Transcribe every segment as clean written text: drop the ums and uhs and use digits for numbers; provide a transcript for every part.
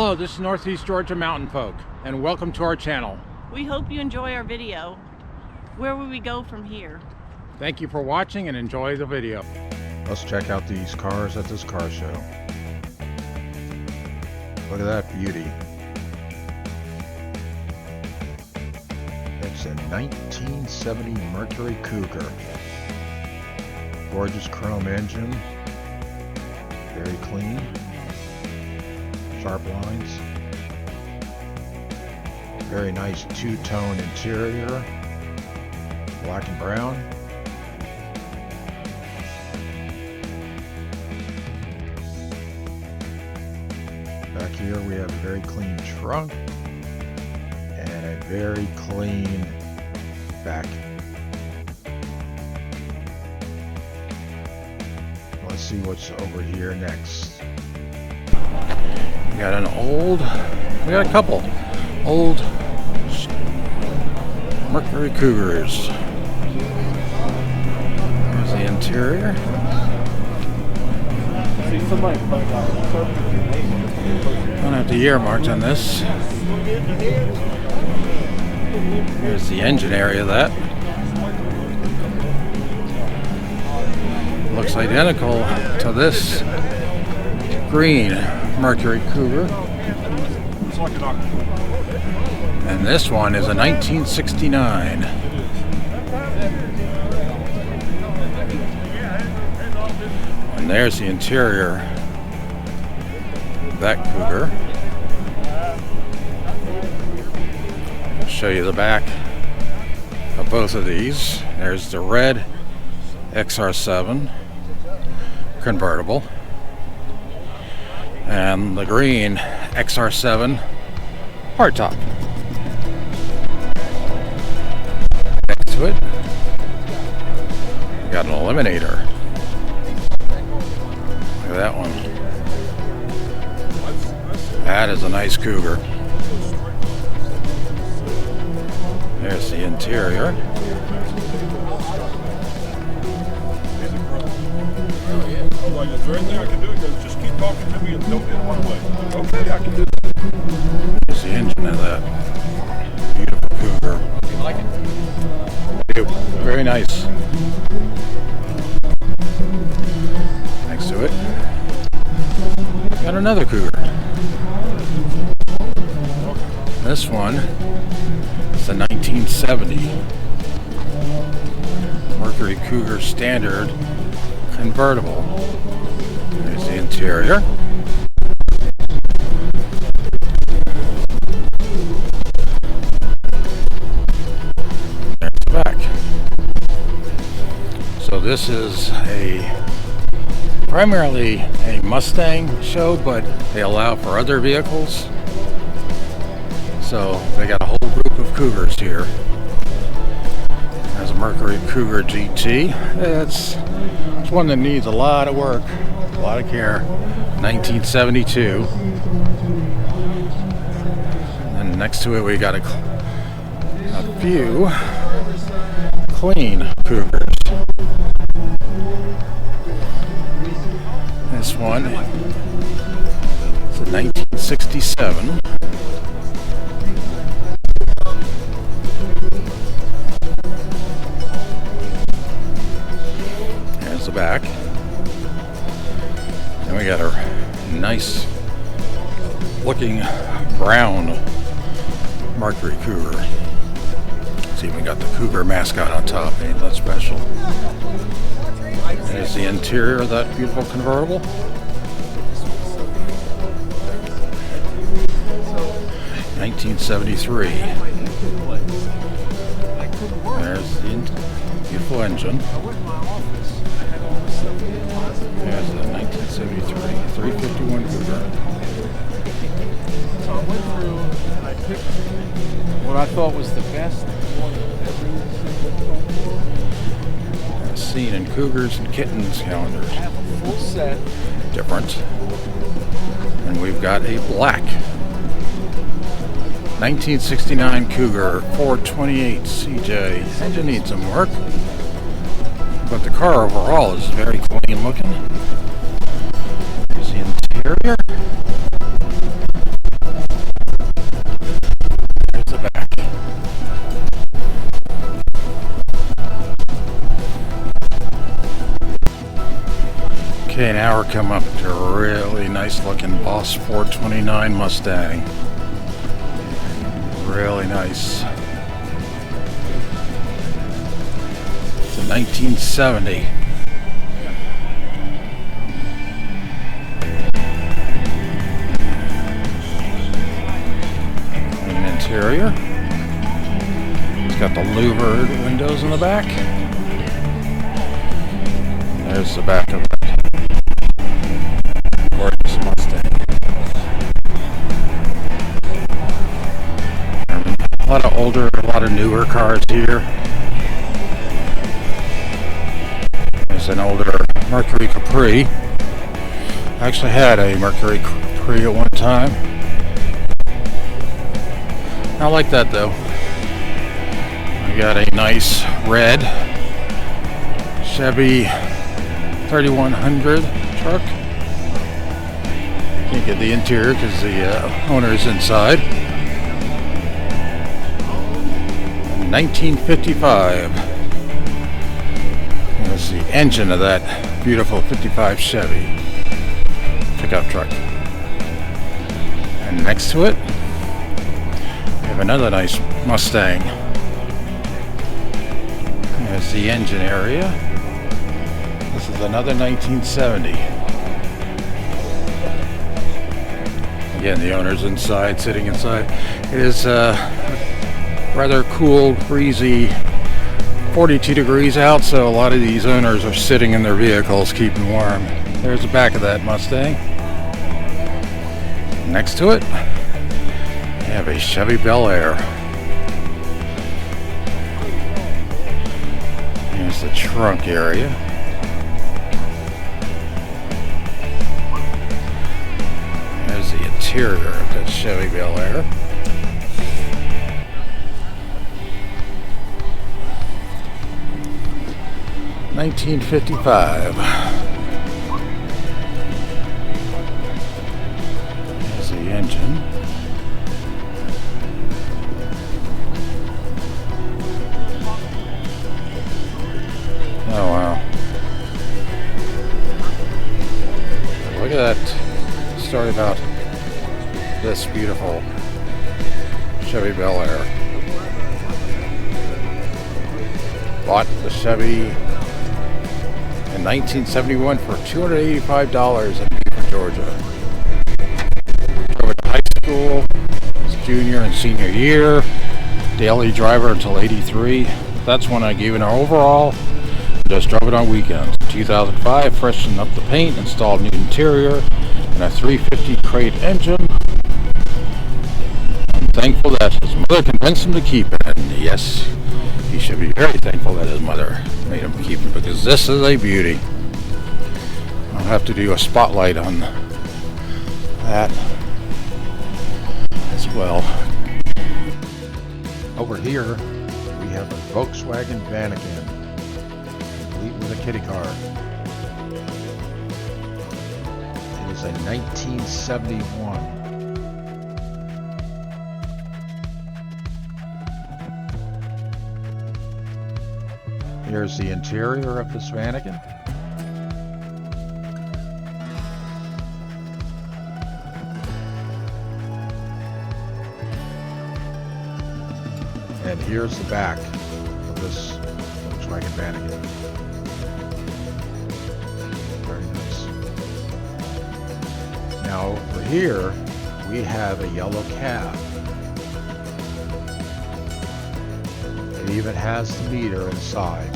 Hello, this is Northeast Georgia Mountain Folk, and welcome to our channel. We hope you enjoy our video. Where will we go from here? Thank you for watching and enjoy the video. Let's check out these cars at this car show. Look at that beauty. It's a 1970 Mercury Cougar. Gorgeous chrome engine. Very clean. Sharp lines. Very nice two-tone interior. Black and brown. Back here we have a very clean trunk and a very clean back. Let's see what's over here next. We got a couple old Mercury Cougars. There's the interior. Don't have the year marked on this. Here's the engine area of that. Looks identical to this green Mercury Cougar. And this one is a 1969. And there's the interior of that Cougar. I'll show you the back of both of these. There's the red XR7 convertible and the green XR7 hardtop. Next to it, we got an Eliminator. Look at that one. That is a nice Cougar. There's the interior. Right there, I can do it. Just keep talking to me and don't get one way. Okay, I can do it. There's the engine of that beautiful Cougar. You like it? I do. Very nice. Next to it, got another Cougar. This one is a 1970 Mercury Cougar Standard convertible. There's the interior. There's the back. So this is primarily a Mustang show, but they allow for other vehicles. So they got a whole group of Cougars here. There's a Mercury Cougar GT. It's one that needs a lot of work, a lot of care. 1972. And next to it we got a few clean Cougars. This one is a 1967. There's the back. And we got a nice looking brown Mercury Cougar. See, we got the Cougar mascot on top, ain't that special? There's the interior of that beautiful convertible. (1973). There's the beautiful engine. There's the 1973 351 Cougar. So I went through and I picked what I thought was the best one of every Seen in Cougars and Kittens calendars. I have a full set. Different. And we've got a black 1969 Cougar 428 CJ. Engine needs some work, but the car overall is very clean looking. There's the interior. Okay, now we're coming up to a really nice looking Boss 429 Mustang. Really nice. It's a 1970. Interior. It's got the louvered windows in the back. There's the back of it. Gorgeous Mustang. A lot of older, a lot of newer cars here. There's an older Mercury Capri. I actually had a Mercury Capri at one time. I like that though. I got a nice red Chevy 3100 truck. Can't get the interior because the owner is inside. 1955. That's the engine of that beautiful 55 Chevy pickup truck. And next to it, another nice Mustang. There's the engine area. This is another 1970. Again, the owner's inside, sitting inside. It is rather cool, breezy, 42 degrees out, so a lot of these owners are sitting in their vehicles keeping warm. There's the back of that Mustang. Next to it, we have a Chevy Bel Air. Here's the trunk area. There's the interior of that Chevy Bel Air. $19.55. There's the engine. Oh wow. Look at that story about this beautiful Chevy Bel Air. Bought the Chevy in 1971 for $285 in Beaufort, Georgia. Drove it to high school, his junior and senior year, daily driver until 83. That's when I gave it an overall. Just drove it on weekends. 2005, freshened up the paint, installed new interior, and a 350 crate engine. I'm thankful that his mother convinced him to keep it, and yes, he should be very thankful that his mother made him keep it, because this is a beauty. I'll have to do a spotlight on that as well. Over here, we have a Volkswagen Vanagon, complete with a kitty car. It is a 1971. Here's the interior of this Vanagon. And here's the back of this Volkswagen Vanagon. Very nice. Now over here, we have a yellow cab. It even has the meter inside.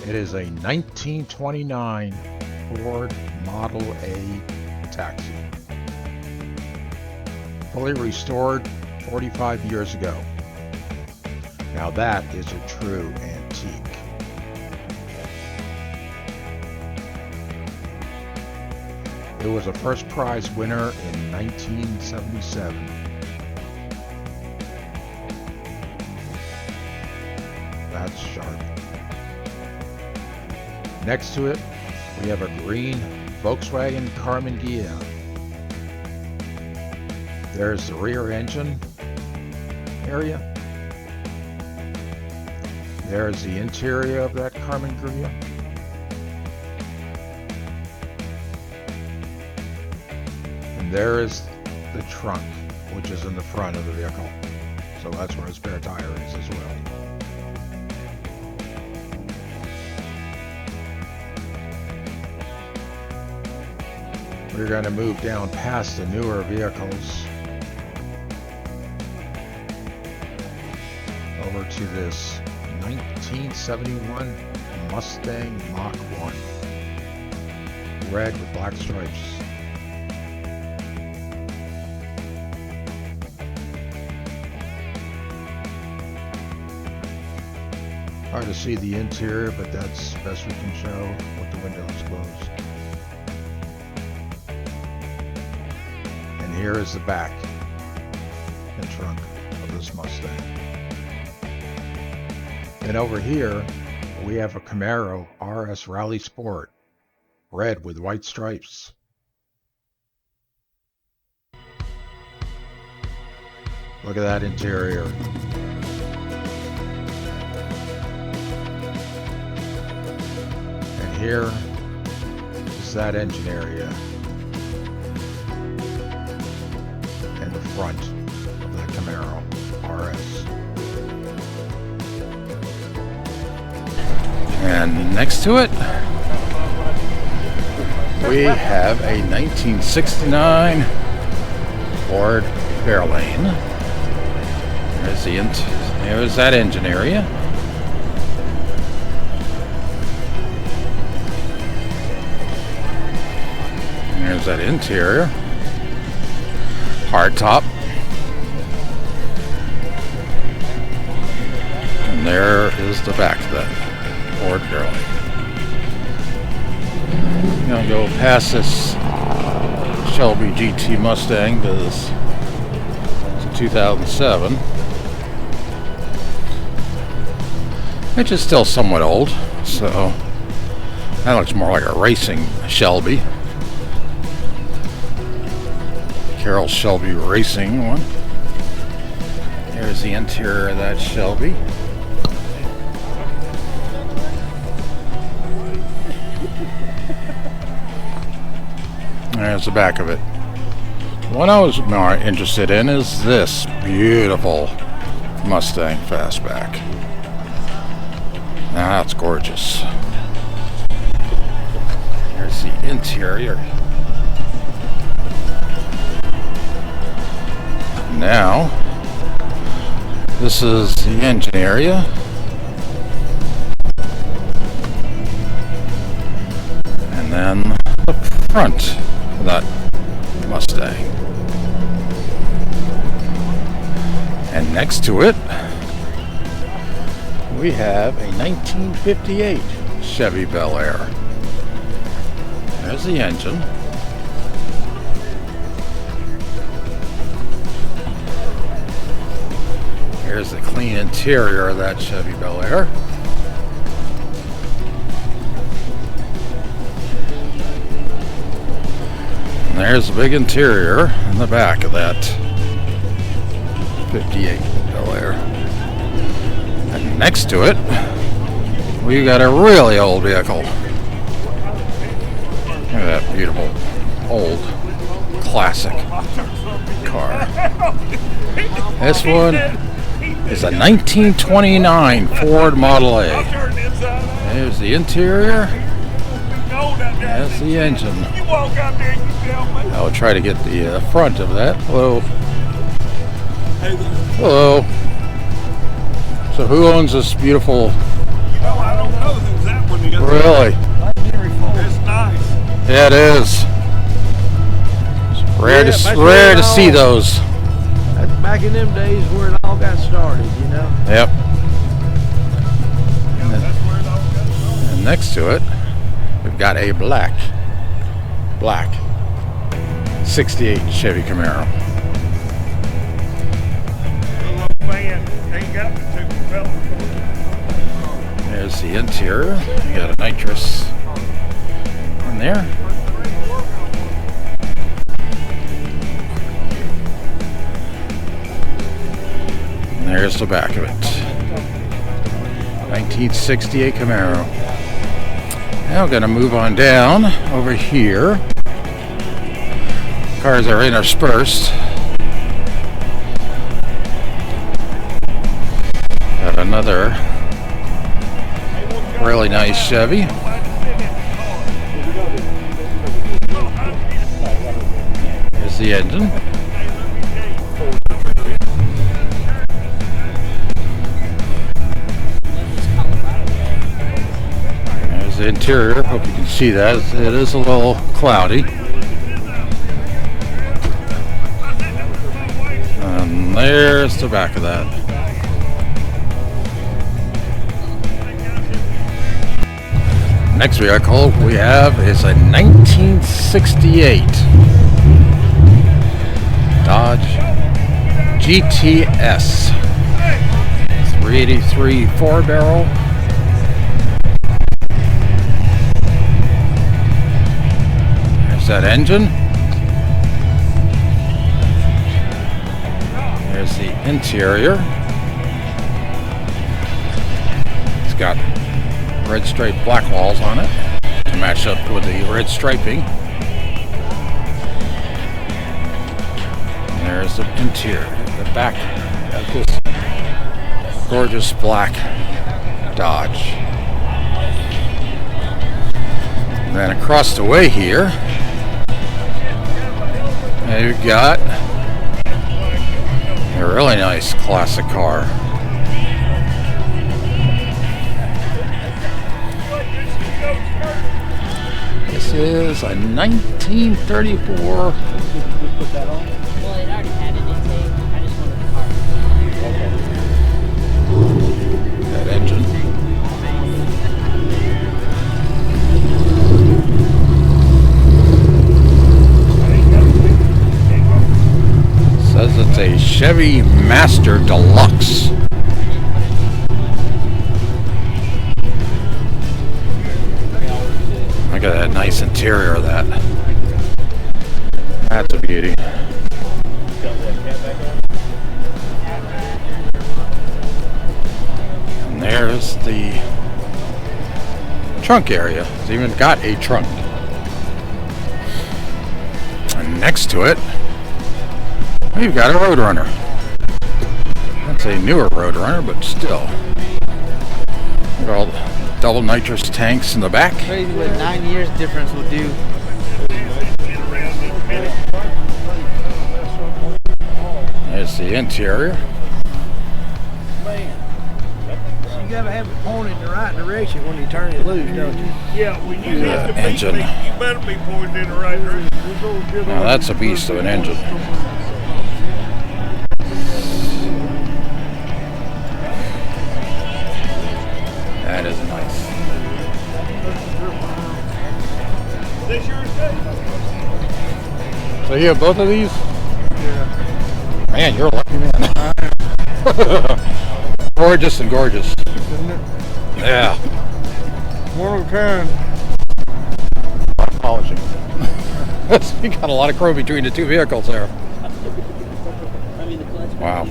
It is a 1929 Ford Model A taxi. Fully restored 45 years ago. Now that is a true antique. It was a first prize winner in 1977. That's sharp. Next to it, we have a green Volkswagen Carmen Ghia. There's the rear engine area. There's the interior of that Carmen Grilla. And there is the trunk, which is in the front of the vehicle. So that's where a spare tire is as well. We're going to move down past the newer vehicles over to this 1971 Mustang Mach 1, red with black stripes. Hard to see the interior, but that's best we can show with the windows closed. And here is the back and trunk of this Mustang. And over here, we have a Camaro RS Rally Sport, red with white stripes. Look at that interior. And here is that engine area and the front of that Camaro RS. And next to it, we have a 1969 Ford Fairlane. There's that engine area. And there's that interior. Hardtop. And there is the back of that Ford Fairlane. I'm gonna go past this Shelby GT Mustang because it's a 2007, which is still somewhat old. So that looks more like a racing Shelby. Carroll Shelby Racing one. There's the interior of that Shelby. There's the back of it. What I was more interested in is this beautiful Mustang Fastback. Now that's gorgeous. There's the interior. Now, this is the engine area. And then the front of that Mustang. And next to it, we have a 1958 Chevy Bel Air. There's the engine. Here's the clean interior of that Chevy Bel Air. And there's the big interior in the back of that 58 Bel Air. And next to it, we got a really old vehicle. Look at that beautiful old classic car. This one is a 1929 Ford Model A. There's the interior. There's the engine. I'll try to get the front of that. Hello. Hello. So who owns this beautiful? I don't know who's that one. You got Really? It's nice. Yeah, it is. It's rare to see those. That's back in them days where it all got started, you know? Yep. Yeah, that's where it all got started. And next to it, we've got a black 68 Chevy Camaro. Little old man ain't got the two fellas. There's the interior. You got a nitrous in there. And there's the back of it. 1968 Camaro. Now we're going to move on down over here. Cars are interspersed. Got another really nice Chevy. Here's the engine. There's the interior. Hope you can see that. It is a little cloudy. And there's the back of that. Next vehicle we have is a 1968 Dodge GTS 383 4-barrel. There's that engine. There's the interior. It's got red striped black walls on it to match up with the red striping. And there's the interior, the back of this gorgeous black Dodge. And then across the way here, you've got a really nice classic car. This is a 1934. Well, it already had an intake. I just wanted the car. That engine. Says it's a Chevy Master Deluxe. Look at that nice interior of that. That's a beauty. And there's the trunk area. It's even got a trunk. And next to it, we've got a Roadrunner. That's a newer Roadrunner, but still. Look at all the double nitrous tanks in the back. Crazy what 9 years difference will do. There's the interior. Man. You gotta have it pointed in the right direction when you turn it loose, don't you? Yeah, when you Yeah, hit the engine. beat, you better be pointed in the right direction. Now that's a beast of an engine. That is nice. This yours, Dave? So you have both of these? Yeah. Man, you're a lucky man. Gorgeous and gorgeous. Yeah. One of a kind. Polishing. You got a lot of chrome between the two vehicles there. Wow.